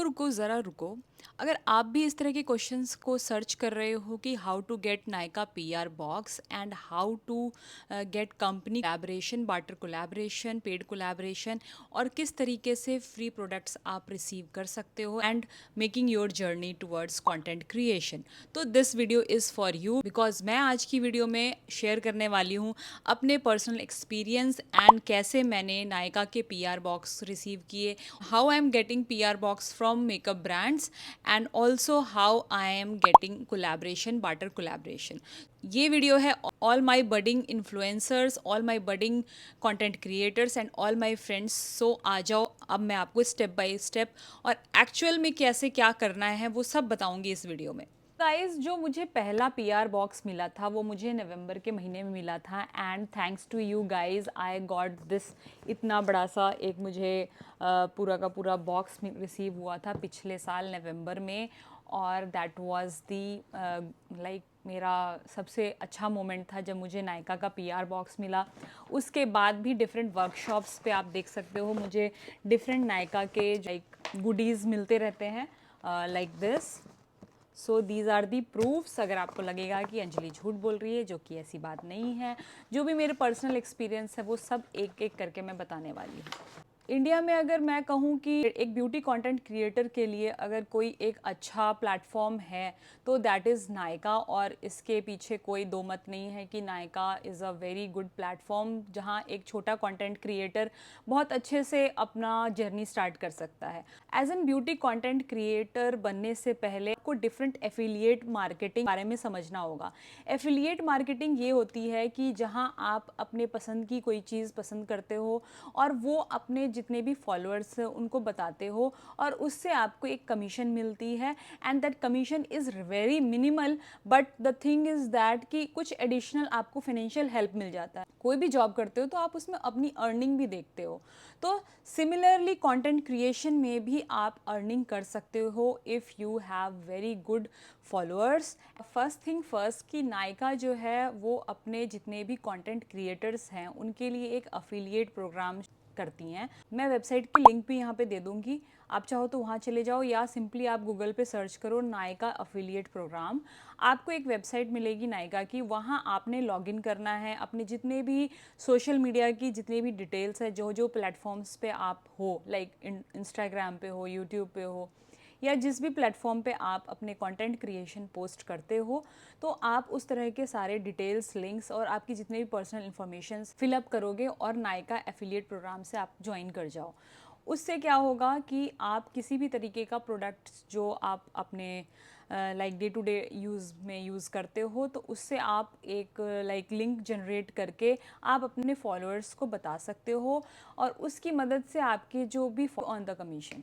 रुको ज़रा रुको। अगर आप भी इस तरह के क्वेश्चंस को सर्च कर रहे हो कि how to get Nykaa PR box and how to get company collaboration, barter collaboration, paid collaboration और किस तरीके से फ्री प्रोडक्ट्स आप रिसीव कर सकते हो and making your journey towards content creation, तो this video is for you because मैं आज की वीडियो में शेयर करने वाली हूँ अपने पर्सनल एक्सपीरियंस एंड कैसे मैंने नायका के पीआर बॉक्स रिसीव किए, how I am getting PR box from makeup brands and also how I am getting collaboration, barter collaboration. ये वीडियो है all my budding influencers, all my budding content creators and all my friends. So आ जाओ, अब मैं आपको step by step और actual में कैसे क्या करना है वो सब बताऊंगी इस वीडियो में। गाइस, जो मुझे पहला पीआर बॉक्स मिला था वो मुझे नवंबर के महीने में मिला था and thanks to you guys I got this. इतना बड़ा सा एक मुझे पूरा का पूरा बॉक्स रिसीव हुआ था पिछले साल नवंबर में और दैट वाज दी लाइक मेरा सबसे अच्छा मोमेंट था जब मुझे नायका का पीआर बॉक्स मिला। उसके बाद भी डिफरेंट वर्कशॉप्स पे आप देख सकते हो मुझे डिफरेंट नायका के लाइक गुडीज़ मिलते रहते हैं like this. So these are the proofs. अगर आपको लगेगा कि अंजलि झूठ बोल रही है, जो कि ऐसी बात नहीं है, जो भी मेरे पर्सनल एक्सपीरियंस है वो सब एक एक करके मैं बताने वाली हूँ। इंडिया में अगर मैं कहूँ कि एक ब्यूटी कंटेंट क्रिएटर के लिए अगर कोई एक अच्छा प्लेटफॉर्म है तो दैट इज़ नायका, और इसके पीछे कोई दो मत नहीं है कि Nykaa is a very good platform जहाँ एक छोटा कंटेंट क्रिएटर बहुत अच्छे से अपना जर्नी स्टार्ट कर सकता है। As an beauty content creator बनने से पहले आपको डिफरेंट एफिलिएट मार्केटिंग बारे में समझना होगा। एफिलिएट मार्केटिंग ये होती है कि जहाँ आप अपने पसंद की कोई चीज़ पसंद करते हो और वो अपने जितने भी फॉलोअर्स हैं उनको बताते हो और उससे आपको एक कमीशन मिलती है and that commission is very minimal, but the thing is that कि कुछ एडिशनल आपको फाइनेंशियल हेल्प मिल जाता है। कोई भी जॉब करते हो तो आप उसमें अपनी अर्निंग भी देखते हो, तो सिमिलरली कंटेंट क्रिएशन में भी आप अर्निंग कर सकते हो if you have very good followers. First thing first कि नायका जो है वो अपने जितने भी कंटेंट क्रिएटर्स हैं उनके लिए एक अफिलिएट प्रोग्राम करती हैं। मैं वेबसाइट की लिंक भी यहाँ पे दे दूँगी, आप चाहो तो वहाँ चले जाओ या सिंपली आप गूगल पे सर्च करो नायका अफिलिएट प्रोग्राम। आपको एक वेबसाइट मिलेगी नायका की, वहाँ आपने लॉगिन करना है, अपने जितने भी सोशल मीडिया की जितने भी डिटेल्स है, जो जो प्लेटफॉर्म्स पे आप हो, लाइक इंस्टाग्राम पे हो, यूट्यूब पे हो या जिस भी प्लेटफॉर्म पे आप अपने कंटेंट क्रिएशन पोस्ट करते हो, तो आप उस तरह के सारे डिटेल्स, लिंक्स और आपकी जितने भी पर्सनल इन्फॉर्मेशन फिलअप करोगे और नायका एफिलिएट प्रोग्राम से आप ज्वाइन कर जाओ। उससे क्या होगा कि आप किसी भी तरीके का प्रोडक्ट जो आप अपने like day to day use में यूज़ करते हो, तो उससे आप एक लाइक लिंक जनरेट करके आप अपने फॉलोअर्स को बता सकते हो और उसकी मदद से आपके जो भी ऑन द कमीशन,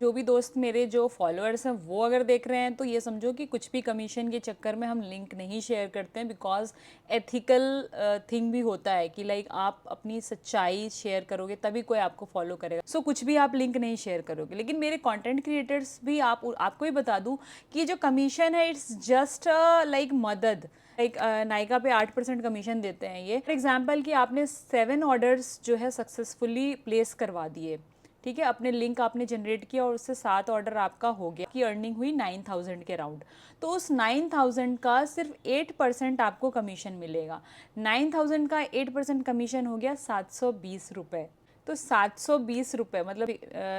जो भी दोस्त मेरे जो फॉलोअर्स हैं वो अगर देख रहे हैं तो ये समझो कि कुछ भी कमीशन के चक्कर में हम लिंक नहीं शेयर करते हैं, बिकॉज एथिकल थिंग भी होता है कि लाइक आप अपनी सच्चाई शेयर करोगे तभी कोई आपको फॉलो करेगा। सो कुछ भी आप लिंक नहीं शेयर करोगे। लेकिन मेरे कंटेंट क्रिएटर्स भी आपको ही बता दूं कि जो कमीशन है इट्स जस्ट लाइक मदद, लाइक नायका पे 8% कमीशन देते हैं ये। फॉर एग्जाम्पल कि आपने 7 ऑर्डर्स जो है सक्सेसफुली प्लेस करवा दिए, ठीक है, अपने लिंक आपने जनरेट किया और उससे 7 ऑर्डर आपका हो गया, की अर्निंग हुई 9000 के राउंड। तो उस 9000 का सिर्फ 8% आपको कमीशन मिलेगा। 9000 का 8% कमीशन हो गया 720 रुपये। तो 720 रुपये मतलब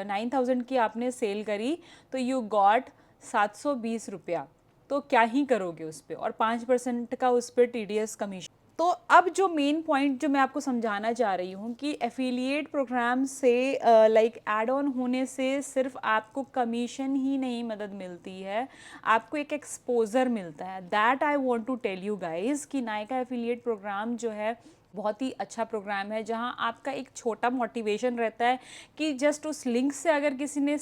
9000 की आपने सेल करी तो यू गॉट 720 रुपया। तो क्या ही करोगे उस पर, और 5% का उस पर TDS कमीशन। तो अब जो मेन पॉइंट जो मैं आपको समझाना चाह रही हूँ कि एफिलिएट प्रोग्राम से लाइक ऐड ऑन होने से सिर्फ आपको कमीशन ही नहीं मदद मिलती है, आपको एक एक्सपोजर मिलता है। That I want to tell you guys कि नायका एफिलिएट प्रोग्राम जो है बहुत ही अच्छा प्रोग्राम है जहां आपका एक छोटा मोटिवेशन रहता है कि जस्ट उस लिंक से अगर किसी ने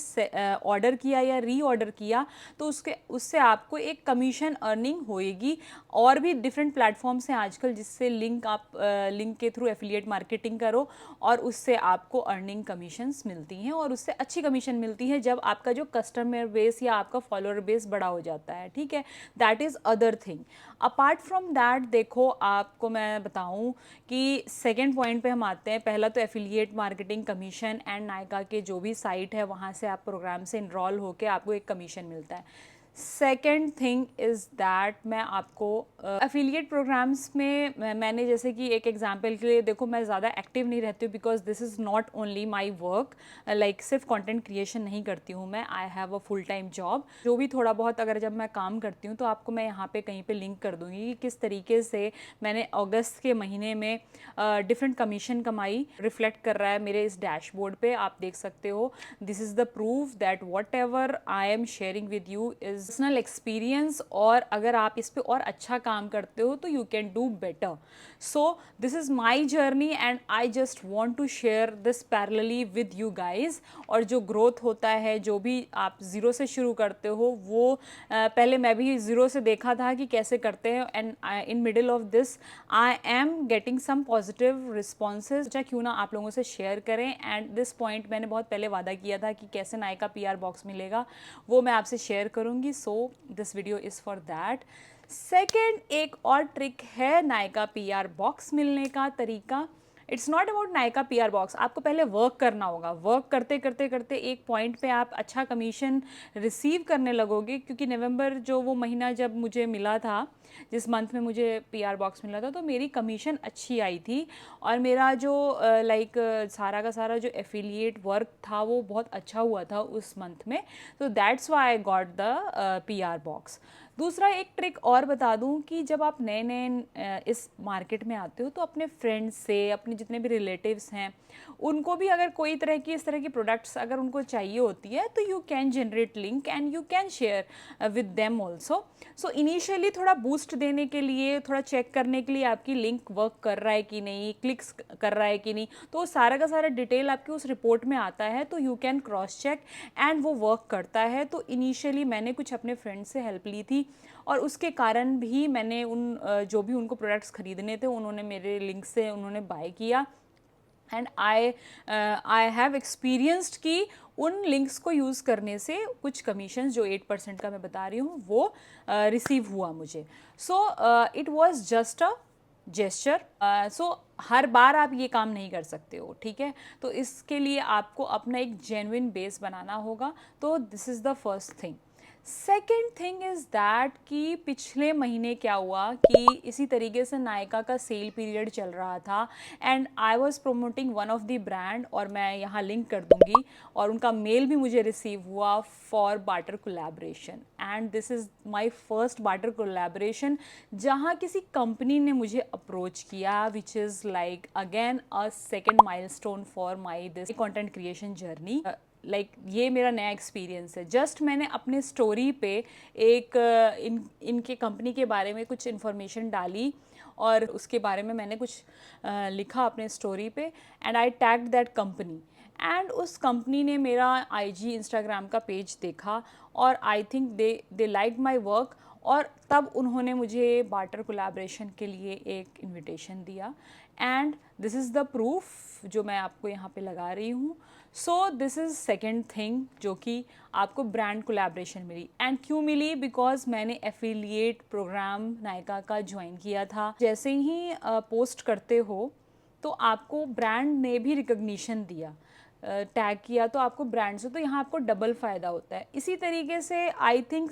ऑर्डर किया या री ऑर्डर किया तो उससे आपको एक कमीशन अर्निंग होएगी। और भी डिफरेंट प्लेटफॉर्म्स हैं आजकल जिससे लिंक के थ्रू एफिलिएट मार्केटिंग करो और उससे आपको अर्निंग कमीशंस मिलती हैं और उससे अच्छी कमीशन मिलती है जब आपका जो कस्टमर बेस या आपका फॉलोअर बेस बड़ा हो जाता है, ठीक है। That is other thing. Apart from that देखो, आपको मैं बताऊं कि सेकेंड पॉइंट पे हम आते हैं। पहला तो affiliate marketing commission and Nykaa के जो भी साइट है वहाँ से आप प्रोग्राम से इनरोल होके आपको एक कमीशन मिलता है। सेकेंड थिंग इज़ दैट मैं आपको एफिलिएट प्रोग्राम्स में मैंने जैसे कि एक एग्जांपल के लिए देखो, मैं ज़्यादा एक्टिव नहीं रहती हूँ because this is not only my work, like सिर्फ कंटेंट क्रिएशन नहीं करती हूँ मैं, I have a full time job. जो भी थोड़ा बहुत अगर जब मैं काम करती हूँ तो आपको मैं यहाँ पे कहीं पे लिंक कर दूँगी कि किस तरीके से मैंने अगस्त के महीने में डिफरेंट कमीशन कमाई, रिफ्लेक्ट कर रहा है मेरे इस डैशबोर्ड पे, आप देख सकते हो। This is the proof that what ever I am sharing with you is personal experience, और अगर आप इस पे और अच्छा काम करते हो तो you can do better. So this is my journey and I just want to share this parallelly with you guys. और जो ग्रोथ होता है, जो भी आप ज़ीरो से शुरू करते हो, वो पहले मैं भी ज़ीरो से देखा था कि कैसे करते हैं, and in middle of this I am getting some positive responses. अच्छा क्यों ना आप लोगों से शेयर करें। एंड दिस पॉइंट मैंने बहुत पहले वादा किया था कि कैसे नायका पीआर बॉक्स मिलेगा, वो मैं आपसे शेयर करूँगी। So this video is for that. Second, एक और ट्रिक है नायका पीआर बॉक्स मिलने का तरीका। It's not about Nykaa PR box, आपको पहले वर्क करना होगा। वर्क करते करते करते एक पॉइंट पे आप अच्छा कमीशन रिसीव करने लगोगे, क्योंकि नवंबर जो वो महीना जब मुझे मिला था, जिस मंथ में मुझे पीआर बॉक्स मिला था, तो मेरी कमीशन अच्छी आई थी और मेरा जो लाइक सारा का सारा जो एफिलिएट वर्क था वो बहुत अच्छा हुआ था उस मंथ में। तो that's why I got the PR box. दूसरा एक ट्रिक और बता दूं कि जब आप नए नए इस मार्केट में आते हो तो अपने फ्रेंड्स से, अपने जितने भी रिलेटिव्स हैं, उनको भी अगर कोई तरह की इस तरह की प्रोडक्ट्स अगर उनको चाहिए होती है तो you can generate link and you can share with them also. So initially थोड़ा बूस्ट देने के लिए, थोड़ा चेक करने के लिए आपकी लिंक वर्क कर रहा है कि नहीं, क्लिक्स कर रहा है कि नहीं, तो सारा का सारा डिटेल आपके उस रिपोर्ट में आता है, तो you can cross check and वो वर्क करता है। तो इनिशियली मैंने कुछ अपने फ्रेंड्स से हेल्प ली थी और उसके कारण भी मैंने उन जो भी उनको प्रोडक्ट्स खरीदने थे उन्होंने मेरे लिंक से उन्होंने बाय किया। एंड आई हैव एक्सपीरियंस्ड कि उन लिंक्स को यूज़ करने से कुछ कमीशन जो 8% का मैं बता रही हूँ वो रिसीव हुआ मुझे। So it was just a gesture. So हर बार आप ये काम नहीं कर सकते हो, ठीक है। तो इसके लिए आपको अपना एक जेन्युइन बेस बनाना होगा। तो this is the first thing. Second thing is that कि पिछले महीने क्या हुआ कि इसी तरीके से नायका का सेल पीरियड चल रहा था and I was promoting one of the brand, और मैं यहाँ लिंक कर दूँगी, और उनका मेल भी मुझे रिसीव हुआ for barter collaboration. And this is my first barter collaboration जहाँ किसी कंपनी ने मुझे अप्रोच किया, which is like again a second milestone for my this content creation journey. Like ये मेरा नया एक्सपीरियंस है। जस्ट मैंने अपने स्टोरी पे एक इनके कंपनी के बारे में कुछ इन्फॉर्मेशन डाली और उसके बारे में मैंने कुछ लिखा अपने स्टोरी पे, and I tagged that company, and उस कंपनी ने मेरा आईजी इंस्टाग्राम का पेज देखा और I think they like my work, और तब उन्होंने मुझे बार्टर कोलैबोरेशन के लिए एक इनविटेशन दिया। And this is the proof जो मैं आपको यहाँ पे लगा रही हूँ। सो दिस इज़ सेकेंड थिंग जो कि आपको ब्रांड कोलैबोरेशन मिली। एंड क्यों मिली? बिकॉज मैंने एफिलिएट प्रोग्राम नायका का ज्वाइन किया था। जैसे ही पोस्ट करते हो तो आपको ब्रांड ने भी रिकग्निशन दिया, टैग किया तो आपको ब्रांड से, तो यहाँ आपको डबल फ़ायदा होता है। इसी तरीके से आई थिंक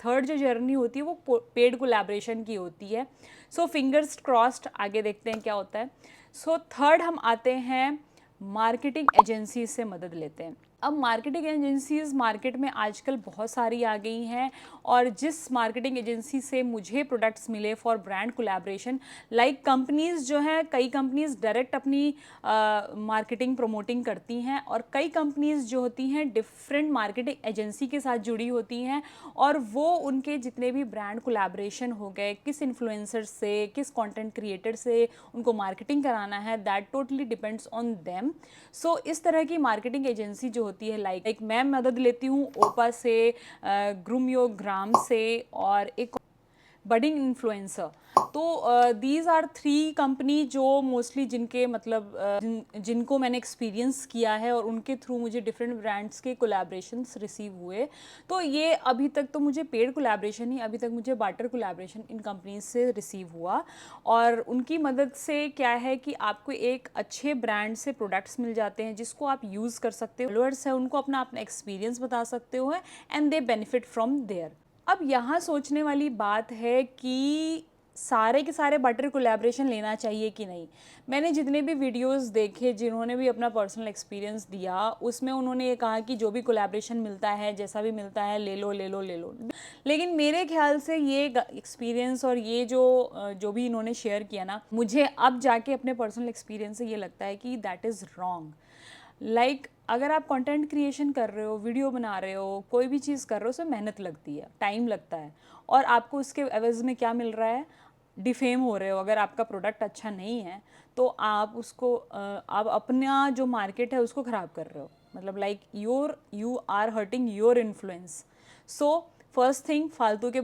थर्ड जो जर्नी होती है वो पेड कोलैबोरेशन की होती है। सो फिंगर्स क्रॉस्ड, आगे देखते हैं क्या होता है। सो थर्ड हम आते हैं मार्केटिंग एजेंसी से मदद लेते हैं। अब मार्केटिंग एजेंसीज़ मार्केट में आजकल बहुत सारी आ गई हैं, और जिस मार्केटिंग एजेंसी से मुझे प्रोडक्ट्स मिले for brand collaboration, like companies जो हैं, कई कंपनीज़ डायरेक्ट अपनी मार्केटिंग प्रमोटिंग करती हैं, और कई कंपनीज़ जो होती हैं डिफरेंट मार्केटिंग एजेंसी के साथ जुड़ी होती हैं, और वो उनके जितने भी ब्रांड कोलैबोरेशन हो गए, किस इन्फ्लुएंसर से, किस कंटेंट क्रिएटर से उनको मार्केटिंग कराना है, that totally depends on them. So इस तरह की मार्केटिंग एजेंसी जो होती है, लाइक मैं मदद लेती हूँ ओपा से, ग्रूमियोग्राम से, और एक बडिंग इन्फ्लुएंसर। तो दीज आर 3 कंपनी जो मोस्टली जिनके मतलब जिनको मैंने एक्सपीरियंस किया है और उनके थ्रू मुझे डिफरेंट ब्रांड्स के कोलैबोरेशंस रिसीव हुए। तो ये अभी तक तो मुझे पेड कोलैबोरेशन ही, अभी तक मुझे बार्टर कोलैबोरेशन इन कंपनीज से रिसीव हुआ। और उनकी मदद से क्या है कि आपको एक अच्छे ब्रांड से प्रोडक्ट्स मिल जाते हैं जिसको आप यूज़ कर सकते हो, फॉलोअर्स है उनको अपना अपना एक्सपीरियंस बता सकते हो and they benefit from there. अब यहाँ सोचने वाली बात है कि सारे के सारे बटर कोलैबोरेशन लेना चाहिए कि नहीं। मैंने जितने भी वीडियोस देखे जिन्होंने भी अपना पर्सनल एक्सपीरियंस दिया, उसमें उन्होंने ये कहा कि जो भी कोलैबोरेशन मिलता है, जैसा भी मिलता है, ले लो ले लो ले लो। लेकिन मेरे ख्याल से ये एक्सपीरियंस और ये जो भी इन्होंने शेयर किया ना, मुझे अब जाके अपने पर्सनल एक्सपीरियंस से ये लगता है कि दैट इज़ रॉन्ग। लाइक अगर आप कंटेंट क्रिएशन कर रहे हो, वीडियो बना रहे हो, कोई भी चीज़ कर रहे हो, उसमें मेहनत लगती है, टाइम लगता है, और आपको उसके एवज में क्या मिल रहा है? डिफेम हो रहे हो। अगर आपका प्रोडक्ट अच्छा नहीं है तो आप उसको आप अपना जो मार्केट है उसको ख़राब कर रहे हो। मतलब like you are hurting your influence. So first thing, फालतू के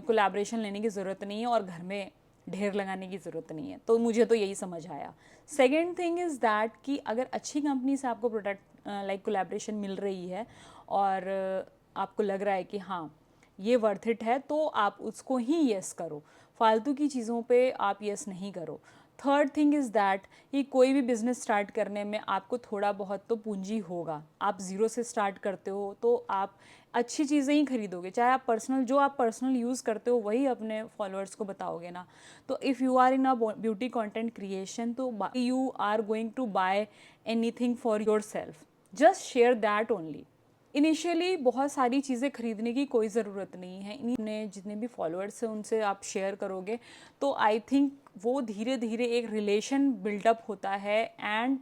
कोलैबोरेशन लेने की ज़रूरत नहीं है और घर में ढेर लगाने की ज़रूरत नहीं है। तो मुझे तो यही समझ आया। सेकेंड थिंग इज़ दैट कि अगर अच्छी कंपनी से आपको प्रोडक्ट लाइक कोलैबोरेशन मिल रही है और आपको लग रहा है कि हाँ ये वर्थ इट है, तो आप उसको ही येस करो। फालतू की चीज़ों पे आप येस नहीं करो। थर्ड थिंग इज़ दैट कि कोई भी बिज़नेस स्टार्ट करने में आपको थोड़ा बहुत तो पूंजी होगा। आप ज़ीरो से स्टार्ट करते हो तो आप अच्छी चीज़ें ही खरीदोगे, चाहे आप पर्सनल यूज़ करते हो वही अपने फॉलोअर्स को बताओगे ना। तो if you are in a beauty content creation, तो you are going to buy anything for yourself, just share that only. Initially बहुत सारी चीज़ें खरीदने की कोई ज़रूरत नहीं है। इन्हें जितने भी फॉलोअर्स हैं उनसे आप शेयर करोगे तो आई थिंक वो धीरे धीरे एक रिलेशन बिल्डअप होता है and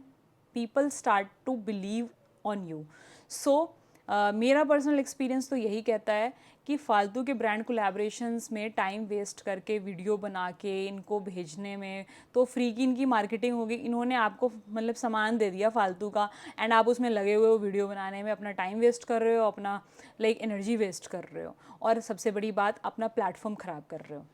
people start to believe on you. So मेरा पर्सनल एक्सपीरियंस तो यही कहता है कि फालतू के ब्रांड कोलैबोरेशंस में टाइम वेस्ट करके वीडियो बना के इनको भेजने में तो फ्री की इनकी मार्केटिंग होगी। इन्होंने आपको मतलब सामान दे दिया फालतू का एंड आप उसमें लगे हुए हो वीडियो बनाने में, अपना टाइम वेस्ट कर रहे हो, अपना लाइक एनर्जी वेस्ट कर रहे हो, और सबसे बड़ी बात अपना प्लेटफॉर्म ख़राब कर रहे हो।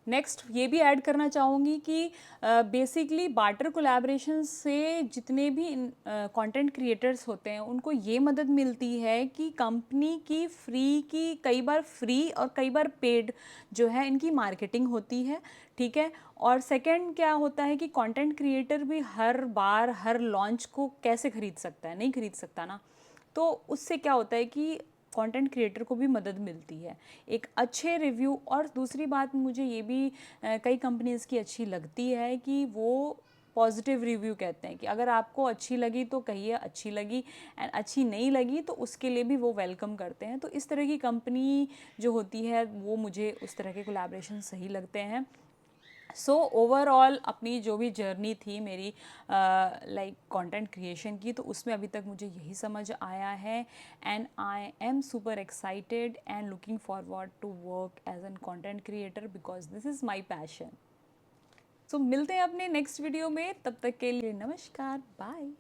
नेक्स्ट ये भी ऐड करना चाहूँगी कि बेसिकली बार्टर कोलैबोरेशन से जितने भी कंटेंट क्रिएटर्स होते हैं उनको ये मदद मिलती है कि कंपनी की कई बार फ्री और कई बार पेड जो है इनकी मार्केटिंग होती है, ठीक है। और सेकंड क्या होता है कि कंटेंट क्रिएटर भी हर बार हर लॉन्च को कैसे खरीद सकता है? नहीं खरीद सकता ना। तो उससे क्या होता है कि कंटेंट क्रिएटर को भी मदद मिलती है एक अच्छे रिव्यू। और दूसरी बात मुझे ये भी कई कंपनीज़ की अच्छी लगती है कि वो पॉजिटिव रिव्यू कहते हैं कि अगर आपको अच्छी लगी तो कहिए अच्छी लगी, एंड अच्छी नहीं लगी तो उसके लिए भी वो वेलकम करते हैं। तो इस तरह की कंपनी जो होती है वो मुझे उस तरह के कोलैबोरेशन सही लगते हैं। सो ओवरऑल अपनी जो भी जर्नी थी मेरी लाइक कंटेंट क्रिएशन की, तो उसमें अभी तक मुझे यही समझ आया है and I am super excited and looking forward to work as an content creator because this is my passion. So मिलते हैं अपने नेक्स्ट वीडियो में, तब तक के लिए नमस्कार, बाय।